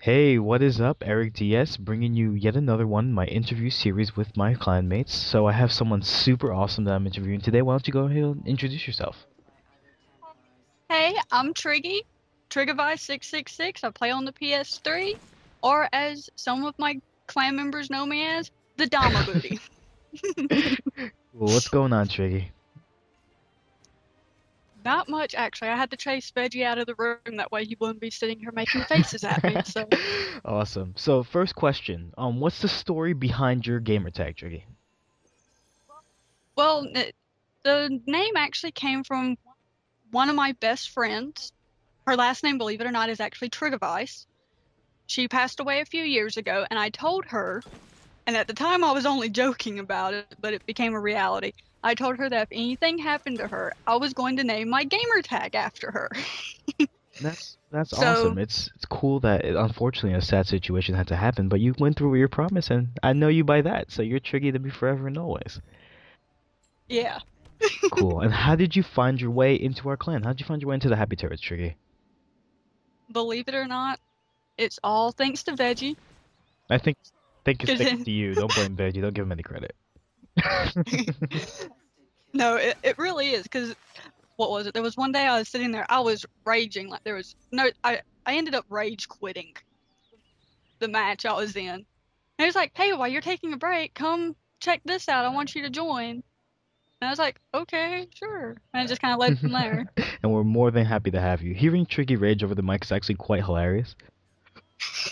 Hey, what is up? EricDS bringing you yet another one, my interview series with my clanmates. So I have someone super awesome that I'm interviewing today. Why don't you go ahead and introduce yourself? Hey, I'm Trigovise666. I play on the PS3, or as some of my clan members know me as, the Dama Booty. Well, what's going on, Triggy? Not much, actually. I had to chase Veggie out of the room, that way he wouldn't be sitting here making faces at me. So, Awesome. So first question, what's the story behind your gamer tag, Triggy? well, the name actually came from one of my best friends. Her last name, believe it or not, is actually Trigovise. She passed away a few years ago, and I told her. And at the time, I was only joking about it, but it became a reality. I told her that if anything happened to her, I was going to name my gamer tag after her. That's awesome. So, It's cool that unfortunately a sad situation had to happen, but you went through your promise, and I know you by that. So you're Triggy to me forever and always. yeah, Cool. And how did you find your way into our clan? How did you find your way into the Happy Turrets, Triggy? believe it or not, it's all thanks to Veggie. I think it's Cause thanks to you. Don't blame Veggie. Don't give him any credit. no, it really is. Cause what was it? There was one day I was sitting there, I was raging like there was no. I ended up rage quitting the match I was in. And he was like, "Hey, while you're taking a break, come check this out. I want you to join." And I was like, "Okay, sure." And it just kind of led from there. And we're more than happy to have you. Hearing Tricky rage over the mic is actually quite hilarious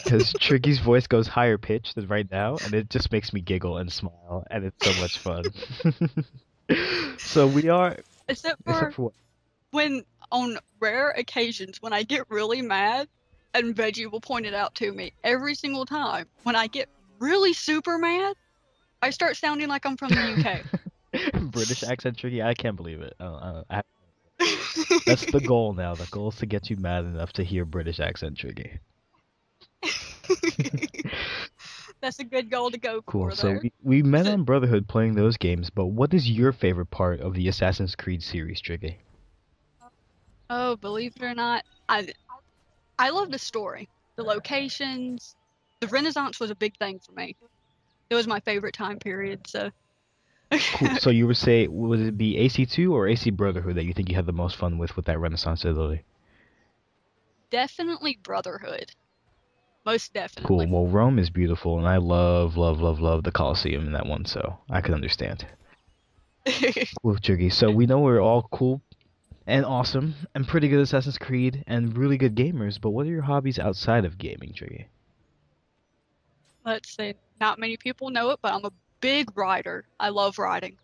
because Tricky's voice goes higher pitched than right now, and it just makes me giggle and smile, and it's so much fun. So we are, Except except for for what? when, on rare occasions, when I get really mad, and Veggie will point it out to me every single time, when I get really super mad, I start sounding like I'm from the UK. British accent Tricky. I can't believe it. That's the goal now. The goal is to get you mad enough to hear British accent Tricky. That's a good goal to go Cool. for So there. we met Is it? on Brotherhood playing those games, but what is your favorite part of the Assassin's Creed series, Tricky? Oh, believe it or not, I love the story, the locations. The Renaissance was a big thing for me. It was my favorite time period. So Cool. So you would say would it be AC2 or AC Brotherhood that you think you had the most fun with that Renaissance ability? definitely Brotherhood, most Cool. definitely. Well, Rome is beautiful, and I love, love, love, love the Colosseum in that one, so I can understand. Cool, Tricky. So we know we're all cool and awesome and pretty good at Assassin's Creed and really good gamers, but what are your hobbies outside of gaming, Tricky? Let's see. Not many people know it, but I'm a big writer. I love writing.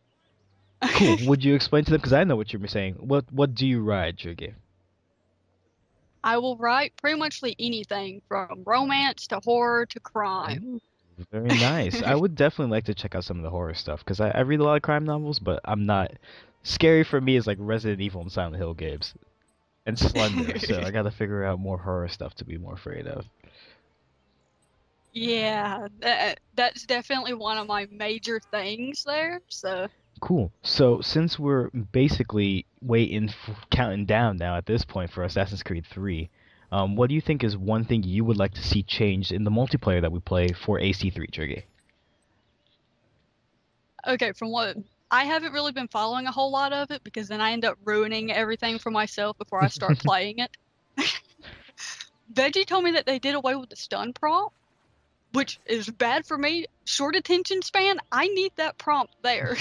Cool. Would you explain to them? Because I know what you're saying. What do you ride, Tricky? I will write pretty much anything from romance to horror to crime. Ooh, very nice. I would definitely like to check out some of the horror stuff because I read a lot of crime novels, but I'm not. Scary for me is like Resident Evil and Silent Hill games and Slender, so I gotta figure out more horror stuff to be more afraid of. Yeah, that's definitely one of my major things there. So, Cool. So since we're basically counting down now at this point for Assassin's Creed 3, what do you think is one thing you would like to see changed in the multiplayer that we play for AC3 Trigger? okay, from what I haven't really been following a whole lot of it because then I end up ruining everything for myself before I start playing it. Veggie told me that they did away with the stun prompt, which is bad for me. Short attention span, I need that prompt there.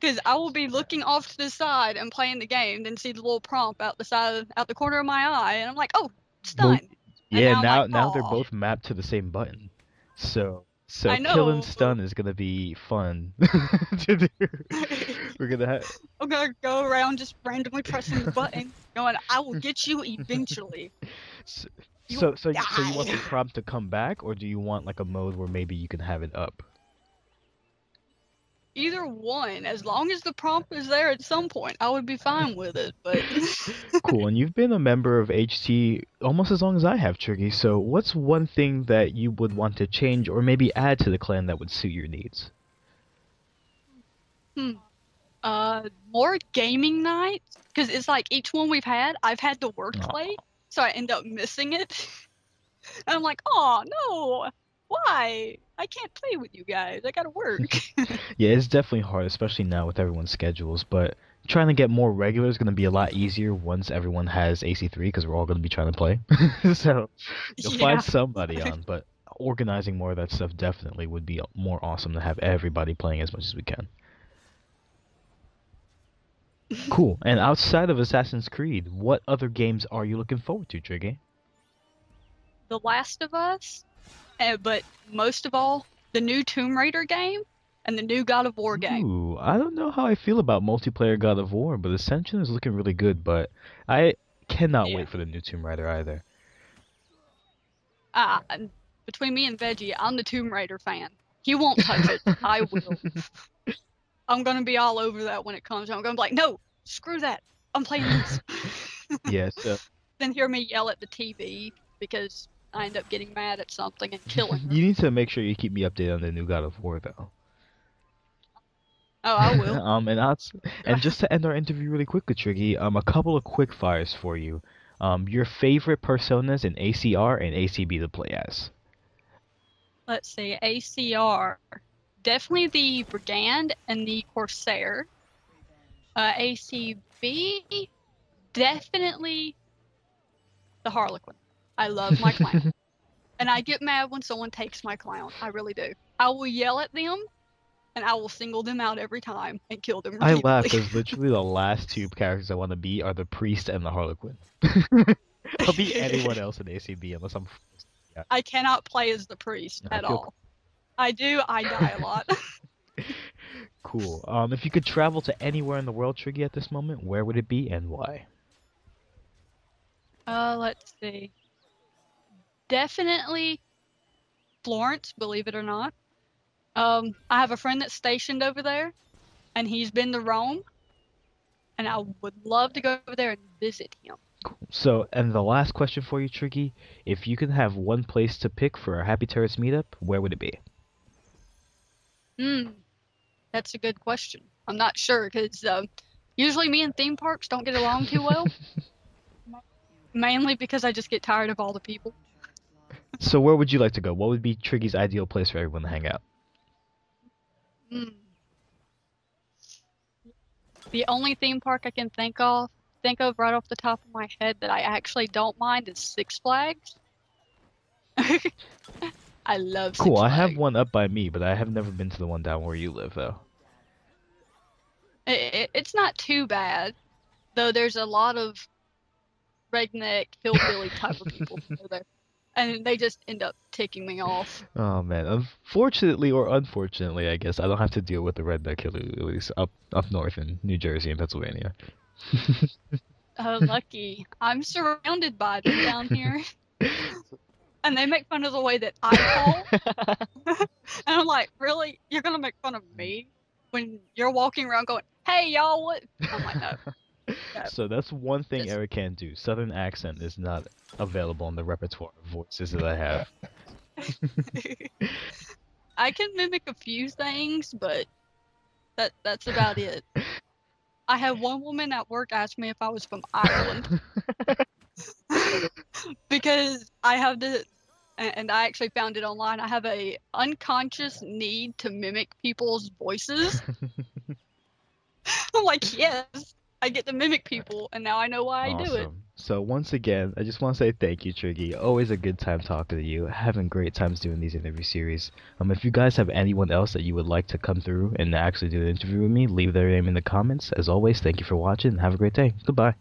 Because I will be looking off to the side and playing the game, then see the little prompt out the side, out the corner of my eye, and I'm like, oh, Well, stun. And yeah, now I'm like, now they're oh, both mapped to the same button. So I kill and know. stun is gonna be fun to do. We're gonna have I'm gonna go around just randomly pressing the button, going, I will get you eventually. so You will so you want die. the prompt to come back, or do you want like a mode where maybe you can have it up? Either one, as long as the prompt is there at some point, I would be fine with it. But Cool, and you've been a member of HT almost as long as I have, Tricky. So what's one thing that you would want to change or maybe add to the clan that would suit your needs? hmm, more gaming nights because it's like each one we've had, I've had to work Aw. late, so I end up missing it. And I'm like, oh no, why? I can't play with you guys. I gotta work. Yeah, it's definitely hard, especially now with everyone's schedules. But trying to get more regular is going to be a lot easier once everyone has AC3 because we're all going to be trying to play. So you'll find Yeah. somebody on, but organizing more of that stuff definitely would be more awesome to have everybody playing as much as we can. Cool. And outside of Assassin's Creed, what other games are you looking forward to, Triggy? The Last of Us, but most of all, the new Tomb Raider game and the new God of War game. Ooh, I don't know how I feel about multiplayer God of War, but Ascension is looking really good, but I cannot Yeah. wait for the new Tomb Raider either. And between me and Veggie, I'm the Tomb Raider fan. He won't touch it. I will. I'm gonna be all over that when it comes. I'm gonna be like, no, screw that. I'm playing this. Yeah, so Then hear me yell at the TV because I end up getting mad at something and killing her. you need to make sure you keep me updated on the new God of War, though. Oh, I will. And just to end our interview really quickly, Triggy, a couple of quick fires for you. Your favorite personas in ACR and ACB to play as. Let's see, ACR. Definitely the Brigand and the Corsair. ACB, definitely the Harlequin. I love my clown. And I get mad when someone takes my clown. I really do. I will yell at them, and I will single them out every time and kill them I laugh repeatedly. because literally the last two characters I want to be are the Priest and the Harlequin. I'll be anyone else in ACB unless I'm forced. Yeah, I cannot play as the priest I at feel all. I do, I die a lot. cool. If you could travel to anywhere in the world, Triggy, at this moment, where would it be and why? Let's see. Definitely Florence, believe it or not. I have a friend that's stationed over there, and he's been to Rome, and I would love to go over there and visit him. So, and the last question for you, Tricky, if you could have one place to pick for a Happy Terrace meetup, where would it be? Hmm, that's a good question. I'm not sure because usually me and theme parks don't get along too well, mainly because I just get tired of all the people. So, where would you like to go? What would be Triggy's ideal place for everyone to hang out? Hmm. The only theme park I can think of right off the top of my head that I actually don't mind is Six Flags. I love Cool, Six I have Flags. one up by me, but I have never been to the one down where you live, though. It's not too bad, though there's a lot of redneck, hillbilly type of people that go there. And they just end up ticking me off. Oh man, unfortunately or unfortunately, I guess I don't have to deal with the redneck hillbillies up north in New Jersey and Pennsylvania. Oh, lucky. I'm surrounded by them down here. And they make fun of the way that I call. And I'm like, really? You're going to make fun of me when you're walking around going, hey, y'all, what? I'm like, no. No. So that's one thing Just... Eric can do. Southern accent is not available in the repertoire of voices that I have. I can mimic a few things, but that's about it. I had one woman at work ask me if I was from Ireland because I have the, and I actually found it online. I have a unconscious need to mimic people's voices. I'm like, yes, I get to mimic people, and now I know why I do it. Awesome. So once again, I just want to say thank you, Triggy. Always a good time talking to you. Having great times doing these interview series. If you guys have anyone else that you would like to come through and actually do the interview with me, leave their name in the comments. As always, thank you for watching and have a great day. Goodbye.